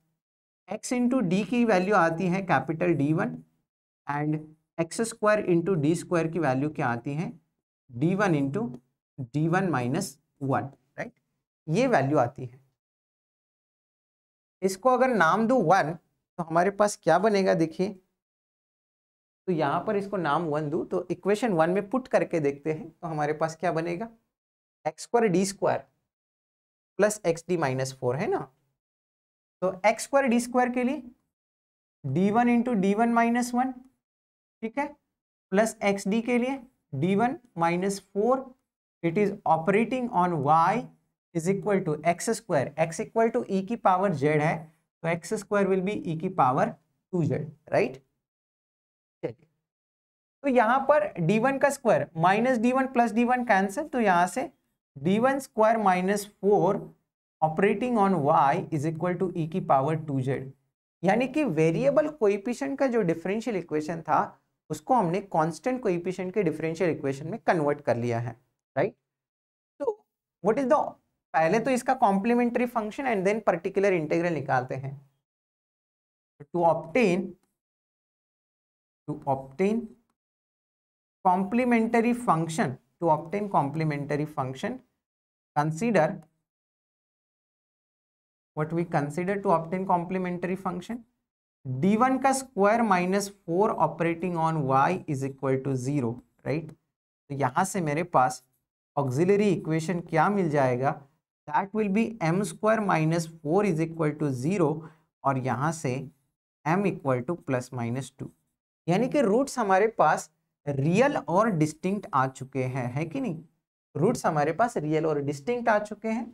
Speaker 1: x इंटू डी की वैल्यू आती है capital D1 and x square into d square की वैल्यू क्या आती है D1 into D1 minus 1, right, ये वैल्यू आती है। इसको अगर नाम दो 1 तो हमारे पास क्या बनेगा, देखिए, तो यहाँ पर इसको नाम 1 दूं तो इक्वेशन 1 में पुट करके देखते हैं, तो हमारे पास क्या बनेगा, x square D square plus x D minus 4 है ना, तो एक्स स्क्वायर डी स्क्वायर के लिए D1 इंटू D1 माइनस 1, ठीक है, प्लस एक्स डी के लिए D1 minus 4, it is operating on y is equal to x square, x equal to ई की पावर जेड है, तो x square will be e की पावर 2z, राइट। चलिए, तो यहाँ पर D1 का square minus D1 plus D1 cancel, तो यहाँ से D1 square minus 4 operating on y is equal to ई की पावर 2z, यानी कि वेरिएबल कोएफिशिएंट का जो डिफरेंशियल इक्वेशन था उसको हमने कांस्टेंट कोएफिशिएंट के डिफरेंशियल इक्वेशन में कन्वर्ट कर लिया है, राइट। तो व्हाट इज द, पहले तो इसका complementary function and then particular integral निकालते हैं। To obtain complementary function, to obtain complementary function, consider what we consider to obtain complementary function, D1 का square minus 4 operating on y is equal to 0, right. तो यहाँ से मेरे पास auxiliary equation क्या मिल जाएगा, that will be m square minus 4 is equal to 0 और यहाँ से m equal to plus minus 2, यानी कि रूट्स हमारे पास रियल और डिस्टिंक्ट आ चुके हैं, है कि नहीं? रूट्स हमारे पास रियल और डिस्टिंक्ट आ चुके हैं,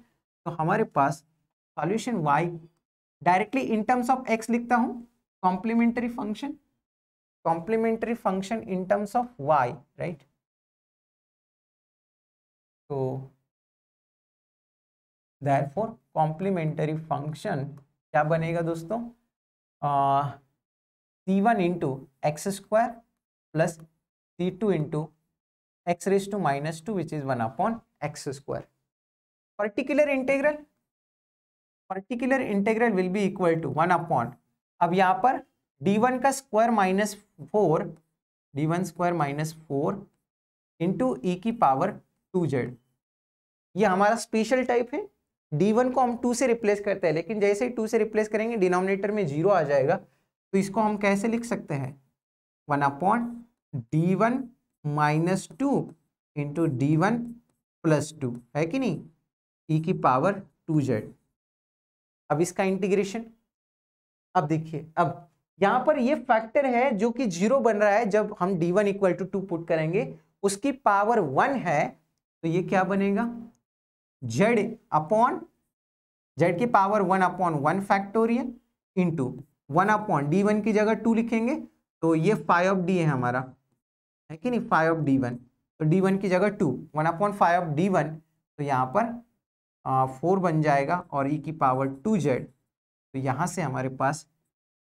Speaker 1: तो हमारे पास solution y directly in terms of x लिखता हूं, complementary function in terms of y, right? तो देयरफॉर कॉम्प्लीमेंट्री फंक्शन क्या बनेगा दोस्तों? c1 into x square plus c2 into x raise to minus 2 which is 1 upon x square. Particular integral will be equal to 1 upon, अब यहाँ पर d1 का square minus 4, d1 square minus 4 into ई की power 2z. ये हमारा special type है. d1 को हम 2 से रिप्लेस करते हैं, लेकिन जैसे ही 2 से रिप्लेस करेंगे डिनोमिनेटर में 0 आ जाएगा, तो इसको हम कैसे लिख सकते हैं? 1 upon d1 minus 2 into d1 plus 2, है कि नहीं, ई की पावर 2z. अब इसका इंटीग्रेशन, अब देखिए, अब यहाँ पर ये फैक्टर है जो कि 0 बन रहा है जब हम d1 इक्वल टू 2 पुट करेंगे, उसकी पावर 1 है, तो ये क्या बनेगा? z अपॉन z की power 1 upon 1 factorial into 1 upon d1 की जगह 2 लिखेंगे, तो ये फाई ऑफ d है हमारा, है कि नहीं, फाई ऑफ d1, तो d1 की जगह 2, 1 अपॉन फाई ऑफ d1, तो यहाँ पर 4 बन जाएगा और e की पावर 2z. तो यहाँ से हमारे पास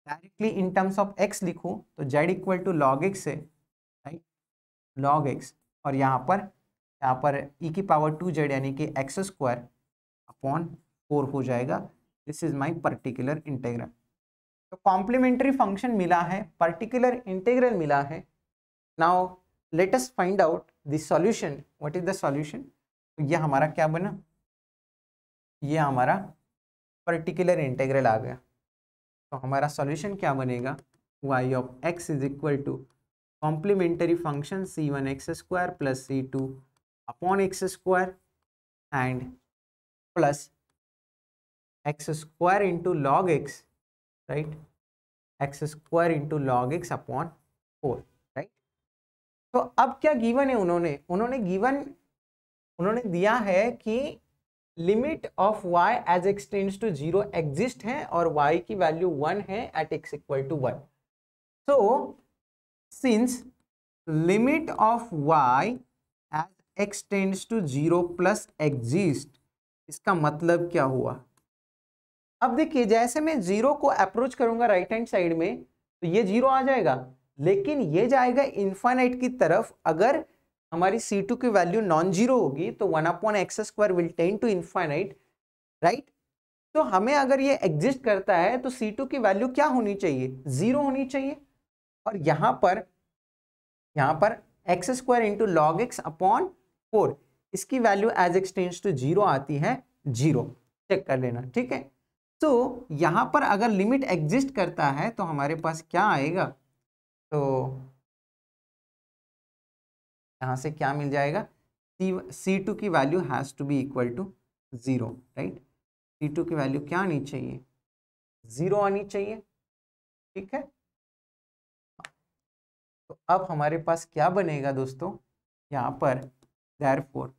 Speaker 1: directly in terms of x लिखूं तो z equal to log x है, राइट, लॉग x, और यहाँ पर e की पावर 2z यानी कि एक्स स्क्वायर अपॉन 4 हो जाएगा. This is my particular integral. तो कॉम्प्लीमेंट्री फंक्शन मिला है, पर्टिकुलर इंटीग्रल मिला है. Now let us find out the solution. What is the solution? तो ये हमारा क्या बना? ये हमारा पर्टिकुलर इंटीग्रल आ गया. तो हमारा सॉल्यूशन क्या बनेगा? y of x is equal to complementary function c1 x square plus c2 upon x square and plus x square into log x, right, x square into log x upon 4, right. तो अब क्या given है? उन्होंने दिया है कि limit of y as x tends to 0 exist है और y की वैल्यू 1 है at x equal to 1. So since limit of y as x tends to 0 plus exist, इसका मतलब क्या हुआ? अब देखिए, जैसे मैं 0 को अप्रोच करूंगा राइट हैंड साइड में, तो ये 0 आ जाएगा, लेकिन ये जाएगा इनफाइनाइट की तरफ. अगर हमारी C2 की वैल्यू नॉन जीरो होगी तो 1 upon x square will tend to infinite, right. तो हमें अगर ये एग्जिस्ट करता है तो C2 की वैल्यू क्या होनी चाहिए? 0 होनी चाहिए. और यहाँ पर x square into log x upon 4, इसकी value as x tends to 0 आती है 0. चेक कर लेना, ठीक है. तो यहाँ पर अगर लिमिट एग्जिस्ट करता है तो हमारे पास क्या आएगा? तो यहाँ से क्या मिल जाएगा? C2 की value has to be equal to 0, right. C2 की वैल्यू क्या आनी चाहिए? 0 आनी चाहिए, ठीक है. तो अब हमारे पास क्या बनेगा दोस्तों? यहाँ पर therefore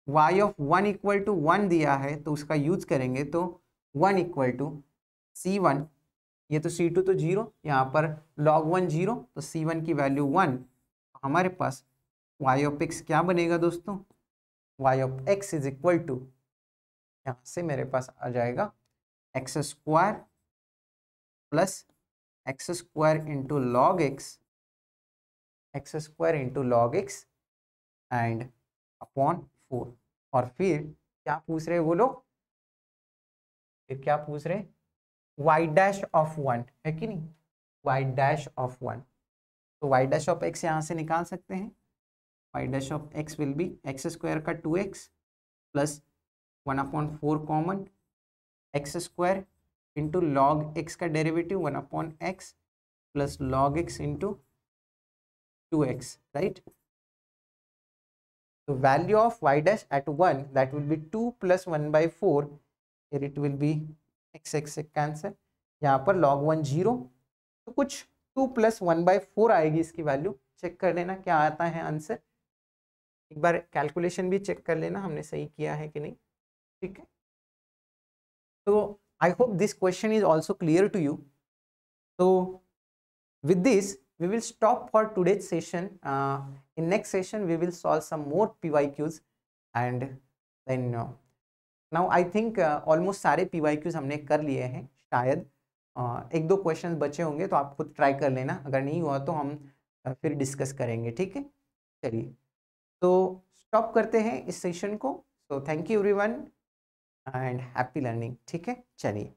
Speaker 1: y of 1 equal to 1 दिया है, तो उसका यूज करेंगे, तो 1 इक्वल टू C1, ये तो C2 तो 0, यहाँ पर log 1 0, तो C1 की वैल्यू 1. हमारे पास y ऑफ x क्या बनेगा दोस्तों? y of x is equal to, यहाँ से मेरे पास आ जाएगा x square plus x square into log x, x square into log x and upon 4. और फिर क्या पूछ रहे वो लोग? फिर क्या पूछ रहे? y डैश ऑफ 1, है कि नहीं, y डैश ऑफ 1. तो y डैश ऑफ x यहाँ से निकाल सकते हैं. y dash of x will be x square का 2x plus 1 upon 4 common, x square into log x का derivative 1 upon x plus log x into 2x, right. तो value of y dash at 1 that will be 2 plus 1 by 4, here it will be x से cancel, यहाँ पर log 1 0, तो कुछ 2 plus 1 by 4 आएगी इसकी value. Check कर लेना क्या आता है आंसर। एक बार कैलकुलेशन भी चेक कर लेना हमने सही किया है कि नहीं, ठीक है। तो I hope this question is also clear to you. तो with this we will stop for today's session. In next session we will solve some more PYQs and then now I think almost सारे PYQs हमने कर लिए हैं। शायद एक दो questions बचे होंगे तो आप खुद ट्राई कर लेना, अगर नहीं हुआ तो हम फिर डिस्कस करेंगे, ठीक है। चलिए तो स्टॉप करते हैं इस सेशन को। So thank you everyone and happy learning, ठीक है। चलिए।